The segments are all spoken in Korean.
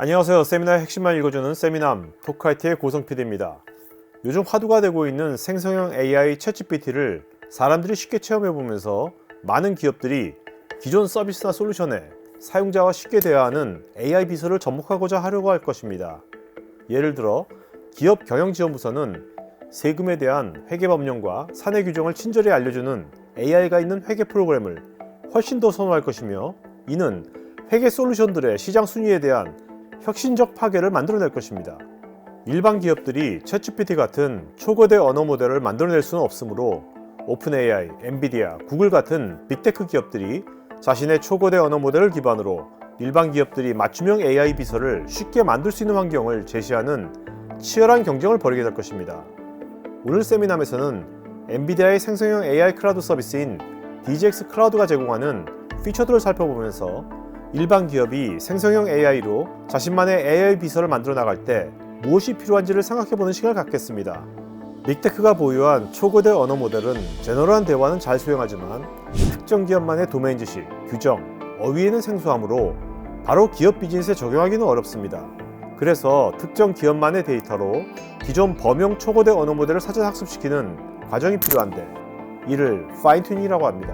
안녕하세요. 세미나의 핵심만 읽어주는 세미남 토크IT의 고성 PD입니다. 요즘 화두가 되고 있는 생성형 AI 챗GPT를 사람들이 쉽게 체험해보면서 많은 기업들이 기존 서비스나 솔루션에 사용자와 쉽게 대화하는 AI 비서를 접목하고자 하려고 할 것입니다. 예를 들어 기업 경영지원부서는 세금에 대한 회계법령과 사내 규정을 친절히 알려주는 AI가 있는 회계 프로그램을 훨씬 더 선호할 것이며, 이는 회계 솔루션들의 시장 순위에 대한 혁신적 파괴를 만들어낼 것입니다. 일반 기업들이 챗GPT 같은 초거대 언어 모델을 만들어낼 수는 없으므로 오픈AI, 엔비디아, 구글 같은 빅테크 기업들이 자신의 초거대 언어 모델을 기반으로 일반 기업들이 맞춤형 AI 비서를 쉽게 만들 수 있는 환경을 제시하는 치열한 경쟁을 벌이게 될 것입니다. 오늘 세미남에서는 엔비디아의 생성형 AI 클라우드 서비스인 DGX 클라우드가 제공하는 피처들을 살펴보면서 일반 기업이 생성형 AI로 자신만의 AI 비서를 만들어 나갈 때 무엇이 필요한지를 생각해보는 시간을 갖겠습니다. 빅테크가 보유한 초거대 언어 모델은 제너럴한 대화는 잘 수행하지만 특정 기업만의 도메인 지식, 규정, 어휘에는 생소하므로 바로 기업 비즈니스에 적용하기는 어렵습니다. 그래서 특정 기업만의 데이터로 기존 범용 초거대 언어 모델을 사전 학습시키는 과정이 필요한데, 이를 파인튜닝이라고 합니다.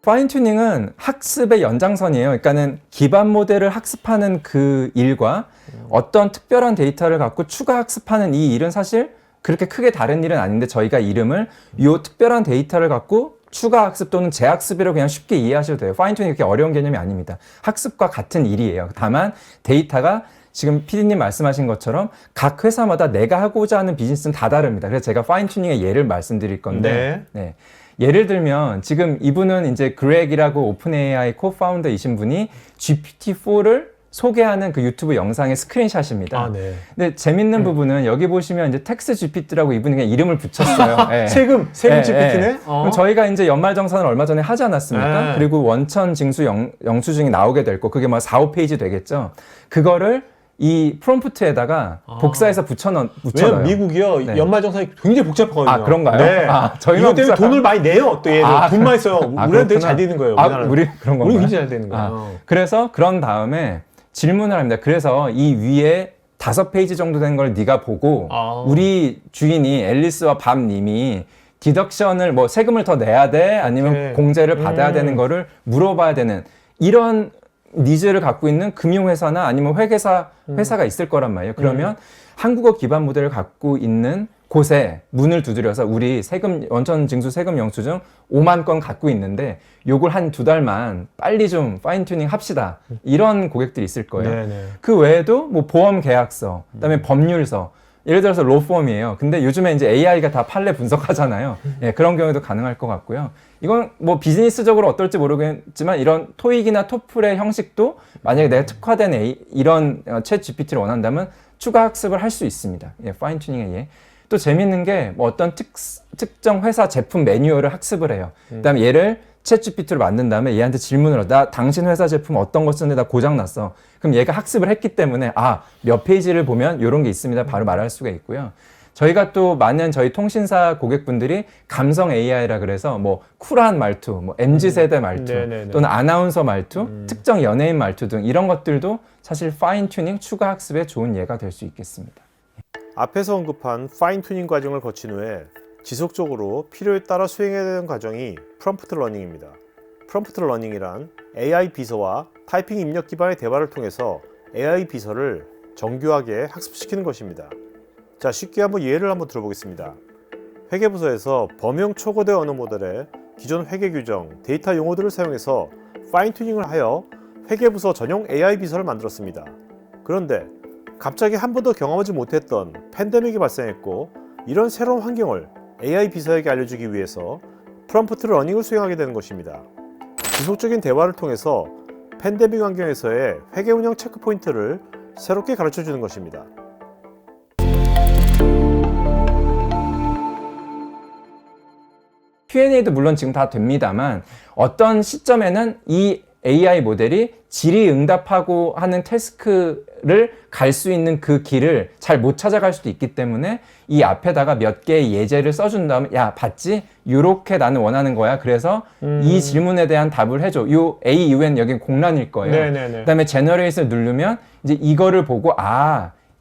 파인튜닝은 학습의 연장선이에요. 그러니까는 기반 모델을 학습하는 그 일과 어떤 특별한 데이터를 갖고 추가 학습하는 이 일은 사실 그렇게 크게 다른 일은 아닌데, 저희가 이름을 이 특별한 데이터를 갖고 추가 학습 또는 재학습이라고 그냥 쉽게 이해하셔도 돼요. 파인튜닝이 그렇게 어려운 개념이 아닙니다. 학습과 같은 일이에요. 다만 데이터가 지금 PD님 말씀하신 것처럼 각 회사마다 내가 하고자 하는 비즈니스는 다 다릅니다. 그래서 제가 파인튜닝의 예를 말씀드릴 건데, 네. 예를 들면 지금 이분은 이제 그렉이라고 오픈AI 코파운더이신 분이 GPT-4를 소개하는 그 유튜브 영상의 스크린샷입니다. 네. 근데 재밌는 부분은 여기 보시면 이제 텍스 GPT라고 이분이 그냥 이름을 붙였어요. 네. 세금 GPT네? 그럼 저희가 이제 연말정산을 얼마 전에 하지 않았습니까? 그리고 원천 징수 영수증이 나오게 될 거, 그게 뭐 4, 5페이지 되겠죠. 그거를 이 프롬프트에다가 복사해서 붙여넣어요. 왜냐면 미국이요, 연말정산이 굉장히 복잡하거든요. 아, 그런가요? 네. 저희만 이것 때문에 돈을 많이 내요. 또 얘들 돈 많이 써요. 우리는 되게 잘 되는 거예요. 우리 그런 건가요? 우리 굉장히 잘 되는 거예요. 그래서 그런 다음에 질문을 합니다. 그래서 이 위에 5페이지 정도 된 걸 네가 보고 우리 주인이 앨리스와 밤님이 디덕션을 뭐 세금을 더 내야 돼? 아니면 공제를 받아야 되는 거를 물어봐야 되는, 이런 니즈를 갖고 있는 금융회사나 아니면 회사가 있을 거란 말이에요. 그러면 한국어 기반 모델을 갖고 있는 곳에 문을 두드려서 우리 세금, 원천 징수 세금 영수증 5만 건 갖고 있는데 요걸 한 2달만 빨리 좀 파인튜닝 합시다. 이런 고객들이 있을 거예요. 네네. 그 외에도 뭐 보험 계약서, 그다음에 법률서, 예를 들어서 로펌이에요. 근데 요즘에 이제 AI가 다 판례 분석하잖아요. 예, 그런 경우도 가능할 것 같고요. 이건 뭐 비즈니스적으로 어떨지 모르겠지만 이런 토익이나 토플의 형식도 만약에 내가 특화된 이런 챗 GPT를 원한다면 추가 학습을 할 수 있습니다. 예, 파인튜닝의 예. 또 재밌는 게 뭐 어떤 특정 회사 제품 매뉴얼을 학습을 해요. 그다음에 얘를 챗 GPT로 만든 다음에 얘한테 질문을 나 당신 회사 제품 어떤 거 쓰는데 나 고장 났어. 그럼 얘가 학습을 했기 때문에 몇 페이지를 보면 이런 게 있습니다. 바로 말할 수가 있고요. 저희가 또 많은 저희 통신사 고객분들이 감성 AI라 그래서 뭐 쿨한 말투, 뭐 MZ세대 말투, 또는 아나운서 말투, 특정 연예인 말투 등 이런 것들도 사실 파인튜닝 추가 학습에 좋은 예가 될 수 있겠습니다. 앞에서 언급한 파인튜닝 과정을 거친 후에 지속적으로 필요에 따라 수행해야 되는 과정이 프롬프트 러닝입니다. 프롬프트 러닝이란 AI 비서와 타이핑 입력 기반의 대화를 통해서 AI 비서를 정교하게 학습시키는 것입니다. 자, 쉽게 한번 예를 한번 들어보겠습니다. 회계부서에서 범용 초거대 언어 모델의 기존 회계 규정, 데이터 용어들을 사용해서 파인튜닝을 하여 회계부서 전용 AI 비서를 만들었습니다. 그런데 갑자기 한 번도 경험하지 못했던 팬데믹이 발생했고, 이런 새로운 환경을 AI 비서에게 알려주기 위해서 프롬프트 러닝을 수행하게 되는 것입니다. 지속적인 대화를 통해서 팬데믹 환경에서의 회계 운영 체크 포인트를 새롭게 가르쳐 주는 것입니다. Q&A도 물론 지금 다 됩니다만 어떤 시점에는 이 AI 모델이 질의응답하고 하는 태스크를 갈 수 있는 그 길을 잘 못 찾아갈 수도 있기 때문에 이 앞에다가 몇 개의 예제를 써준 다음에 야 봤지? 요렇게 나는 원하는 거야. 그래서 이 질문에 대한 답을 해줘. 요 A, UN 여기 공란일 거예요. 네네네. 그다음에 제너레이트를 누르면 이제 이거를 보고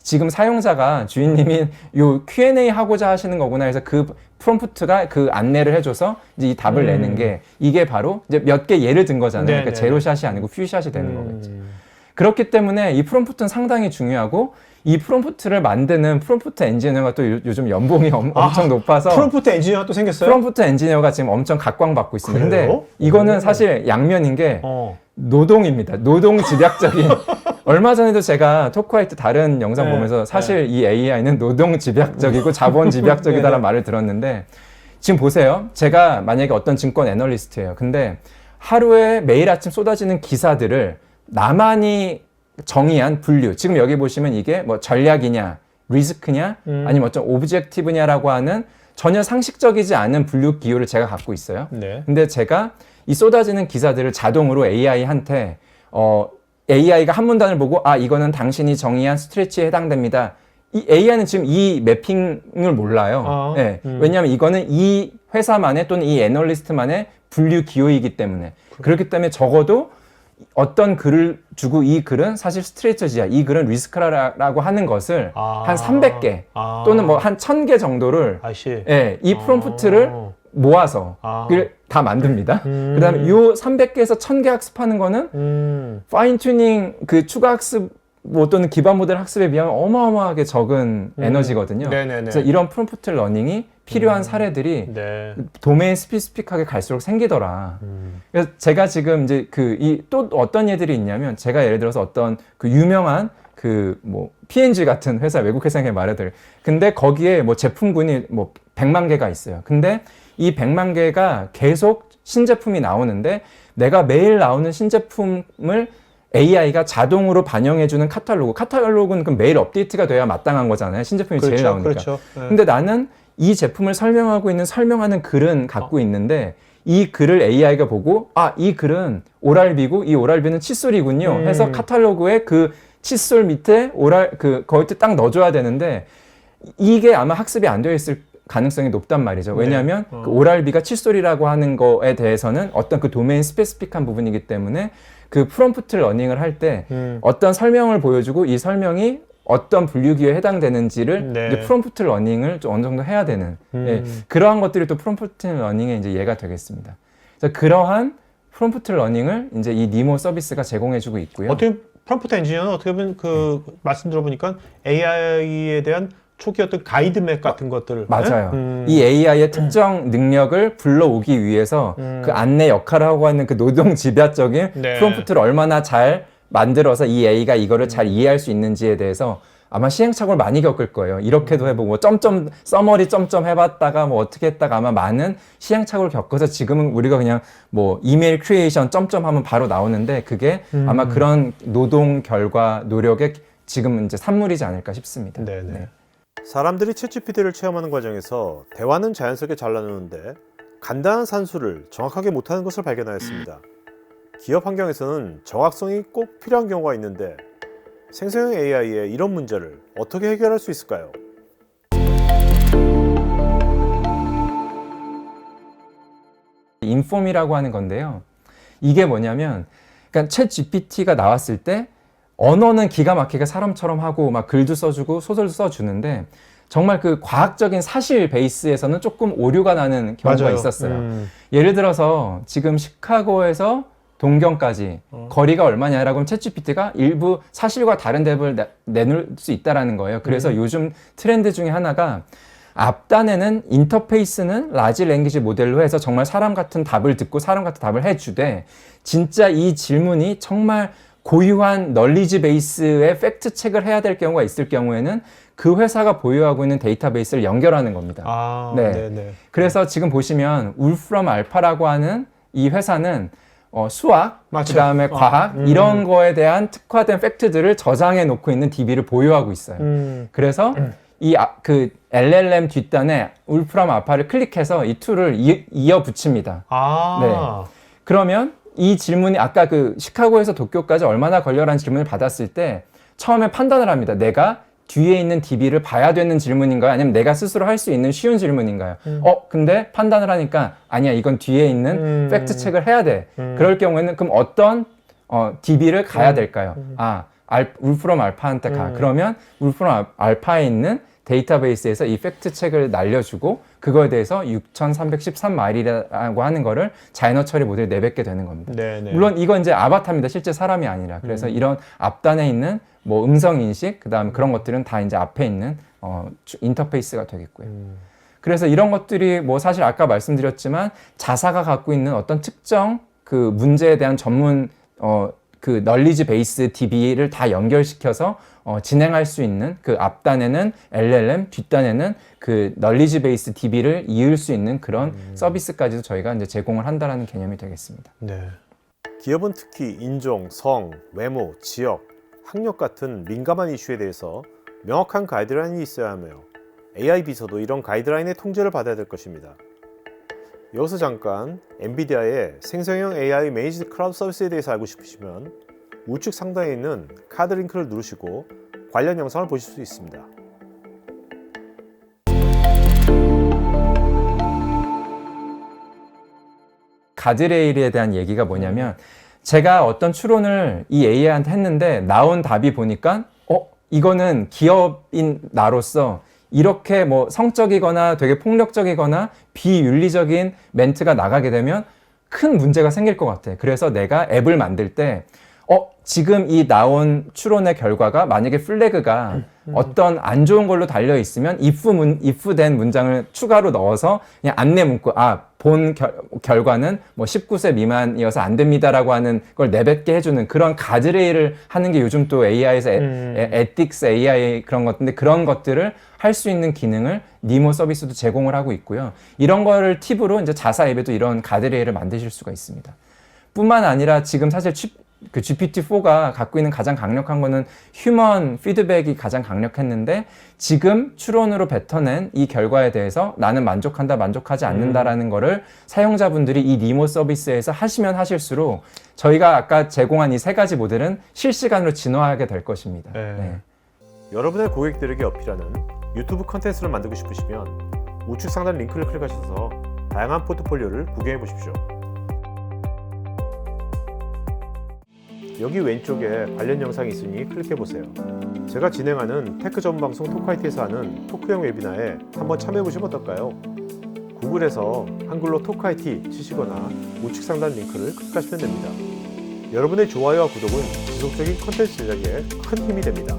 지금 사용자가 주인님이 요 Q&A 하고자 하시는 거구나 해서 그 프롬프트가 그 안내를 해줘서 이제 이 답을 내는 게 이게 바로 이제 몇 개 예를 든 거잖아요. 그러니까 제로샷이 아니고 퓨샷이 되는 거겠죠. 그렇기 때문에 이 프롬프트는 상당히 중요하고 이 프롬프트를 만드는 프롬프트 엔지니어가 또 요즘 연봉이 엄청 높아서 프롬프트 엔지니어가 또 생겼어요? 프롬프트 엔지니어가 지금 엄청 각광받고 있습니다. 그래요? 근데 이거는 사실 양면인 게 어. 노동입니다. 노동 집약적인 얼마 전에도 제가 토크화이트 다른 영상 네, 보면서 사실 이 AI는 노동 집약적이고 자본 집약적이다라는 말을 들었는데 지금 보세요. 제가 만약에 어떤 증권 애널리스트예요. 근데 하루에 매일 아침 쏟아지는 기사들을 나만이 정의한 분류. 지금 여기 보시면 이게 뭐 전략이냐, 리스크냐, 아니면 어떤 오브젝티브냐라고 하는 전혀 상식적이지 않은 분류 기호를 제가 갖고 있어요. 네. 근데 제가 이 쏟아지는 기사들을 자동으로 AI한테 AI가 한 문단을 보고 이거는 당신이 정의한 스트레치에 해당됩니다. 이 AI는 지금 이 매핑을 몰라요. 네. 왜냐하면 이거는 이 회사만의 또는 이 애널리스트만의 분류 기호이기 때문에 그렇기 때문에 적어도 어떤 글을 주고 이 글은 사실 스트레이트지야. 이 글은 리스크라고 하는 것을 한 300개 또는 뭐 한 1000개 정도를 이 프롬프트를 모아서 다 만듭니다. 그 다음에 요 300개에서 1000개 학습하는 거는 파인 튜닝 그 추가 학습 또는 기반 모델 학습에 비하면 어마어마하게 적은 에너지거든요. 그래서 이런 프롬프트 러닝이 필요한 사례들이 도메인 스피시픽하게 갈수록 생기더라. 그래서 제가 지금 이제 또 어떤 예들이 있냐면 제가 예를 들어서 어떤 그 유명한 P&G 같은 회사, 외국 회사에 말해드릴. 근데 거기에 뭐 제품군이 뭐 100만 개가 있어요. 근데 이 100만 개가 계속 신제품이 나오는데 내가 매일 나오는 신제품을 AI가 자동으로 반영해주는 카탈로그는 그럼 매일 업데이트가 돼야 마땅한 거잖아요. 신제품이 제일 나오니까. 그렇죠. 근데 나는 이 제품을 설명하는 글은 갖고 있는데 이 글을 AI가 보고 이 글은 오랄비고 이 오랄비는 칫솔이군요. 해서 카탈로그에 그 칫솔 밑에 거기에 딱 넣어줘야 되는데 이게 아마 학습이 안 되어 있을 가능성이 높단 말이죠. 왜냐하면 그 오랄비가 칫솔이라고 하는 거에 대해서는 어떤 그 도메인 스페시픽한 부분이기 때문에 그 프롬프트 러닝을 할 때 어떤 설명을 보여주고 이 설명이 어떤 분류기호에 해당되는지를 이제 프롬프트 러닝을 좀 어느 정도 해야 되는 그러한 것들이 또 프롬프트 러닝의 이제 예가 되겠습니다. 그래서 그러한 프롬프트 러닝을 이제 이 니모 서비스가 제공해주고 있고요. 어떻게 프롬프트 엔지니어는 어떻게 보면 말씀 들어보니까 AI에 대한 초기 어떤 가이드맵 같은 것들. 맞아요. 이 AI의 특정 능력을 불러오기 위해서 그 안내 역할을 하고 있는 그 노동 집약적인 프롬프트를 얼마나 잘 만들어서 이 A가 이거를 잘 이해할 수 있는지에 대해서 아마 시행착오를 많이 겪을 거예요. 이렇게도 해보고 서머리 점점 해봤다가 어떻게 했다가 아마 많은 시행착오를 겪어서 지금은 우리가 그냥 이메일 크리에이션 점점 하면 바로 나오는데 그게 아마 그런 노동 결과 노력의 지금 이제 산물이지 않을까 싶습니다. 네. 사람들이 챗GPT를 체험하는 과정에서 대화는 자연스럽게 잘 나누는데 간단한 산수를 정확하게 못하는 것을 발견하였습니다. 기업 환경에서는 정확성이 꼭 필요한 경우가 있는데 생성형 AI의 이런 문제를 어떻게 해결할 수 있을까요? 인폼이라고 하는 건데요. 이게 뭐냐면 그러니까 챗GPT가 나왔을 때 언어는 기가 막히게 사람처럼 하고 막 글도 써주고 소설도 써주는데 정말 그 과학적인 사실 베이스에서는 조금 오류가 나는 경우가 있었어요. 예를 들어서 지금 시카고에서 동경까지 거리가 얼마냐라고 하면 챗GPT가 일부 사실과 다른 답을 내놓을 수 있다는 거예요. 그래서 요즘 트렌드 중에 하나가 앞단에는 인터페이스는 라지 랭귀지 모델로 해서 정말 사람 같은 답을 듣고 사람 같은 답을 해주되 진짜 이 질문이 정말 고유한 널리지 베이스의 팩트 체크를 해야 될 경우가 있을 경우에는 그 회사가 보유하고 있는 데이터베이스를 연결하는 겁니다. 네네. 그래서 지금 보시면 울프럼 알파라고 하는 이 회사는 수학, 그 다음에 과학 이런 거에 대한 특화된 팩트들을 저장해 놓고 있는 DB를 보유하고 있어요. 그래서 그 LLM 뒷단에 울프럼 알파를 클릭해서 이 툴을 이어 붙입니다. 네. 그러면 이 질문이 아까 그 시카고에서 도쿄까지 얼마나 걸려라는 질문을 받았을 때 처음에 판단을 합니다. 내가 뒤에 있는 DB를 봐야 되는 질문인가요? 아니면 내가 스스로 할 수 있는 쉬운 질문인가요? 근데 판단을 하니까 아니야, 이건 뒤에 있는 팩트 체크를 해야 돼. 그럴 경우에는 그럼 어떤 DB를 가야 될까요? 울프롬 알파한테 가. 그러면 울프롬 알파에 있는 데이터베이스에서 이 팩트 체크를 날려주고 그거에 대해서 6313마일이라고 하는 거를 자이너 처리 모델에 내뱉게 되는 겁니다. 네네. 물론 이건 이제 아바타입니다. 실제 사람이 아니라. 그래서 이런 앞단에 있는 뭐 음성 인식, 그다음 그런 것들은 다 이제 앞에 있는 인터페이스가 되겠고요. 그래서 이런 것들이 뭐 사실 아까 말씀드렸지만 자사가 갖고 있는 어떤 특정 그 문제에 대한 전문 그 널리지 베이스 DB를 다 연결시켜서 진행할 수 있는 그 앞단에는 LLM, 뒷단에는 그 널리지 베이스 DB를 이을 수 있는 그런 서비스까지도 저희가 이제 제공을 한다라는 개념이 되겠습니다. 네. 기업은 특히 인종, 성, 외모, 지역, 학력 같은 민감한 이슈에 대해서 명확한 가이드라인이 있어야 하며 AI 비서도 이런 가이드라인의 통제를 받아야 될 것입니다. 여기서 잠깐 엔비디아의 생성형 AI 매니지드 클라우드 서비스에 대해서 알고 싶으시면 우측 상단에 있는 카드 링크를 누르시고 관련 영상을 보실 수 있습니다. 가드레일에 대한 얘기가 뭐냐면 제가 어떤 추론을 이 AI한테 했는데 나온 답이 보니까 이거는 기업인 나로서 이렇게 뭐 성적이거나 되게 폭력적이거나 비윤리적인 멘트가 나가게 되면 큰 문제가 생길 것 같아. 그래서 내가 앱을 만들 때 지금 이 나온 추론의 결과가 만약에 플래그가 어떤 안 좋은 걸로 달려 있으면 if 된 문장을 추가로 넣어서 그냥 안내 문구 본 결과는 뭐 19세 미만이어서 안 됩니다라고 하는 걸 내뱉게 해주는 그런 가드레일을 하는 게 요즘 또 AI에서 에틱스 AI 그런 것인데 그런 것들을 할 수 있는 기능을 니모 서비스도 제공을 하고 있고요. 이런 거를 팁으로 이제 자사 앱에도 이런 가드레일을 만드실 수가 있습니다. 뿐만 아니라 지금 사실 그 GPT-4가 갖고 있는 가장 강력한 거는 휴먼 피드백이 가장 강력했는데 지금 추론으로 뱉어낸 이 결과에 대해서 나는 만족한다, 만족하지 않는다라는 거를 사용자분들이 이 니모 서비스에서 하시면 하실수록 저희가 아까 제공한 이 세 가지 모델은 실시간으로 진화하게 될 것입니다. 네. 여러분의 고객들에게 어필하는 유튜브 컨텐츠를 만들고 싶으시면 우측 상단 링크를 클릭하셔서 다양한 포트폴리오를 구경해 보십시오. 여기 왼쪽에 관련 영상이 있으니 클릭해보세요. 제가 진행하는 테크 전문 방송 토크IT에서 하는 토크형 웨비나에 한번 참여해보시면 어떨까요? 구글에서 한글로 토크IT 치시거나 우측 상단 링크를 클릭하시면 됩니다. 여러분의 좋아요와 구독은 지속적인 콘텐츠 제작에 큰 힘이 됩니다.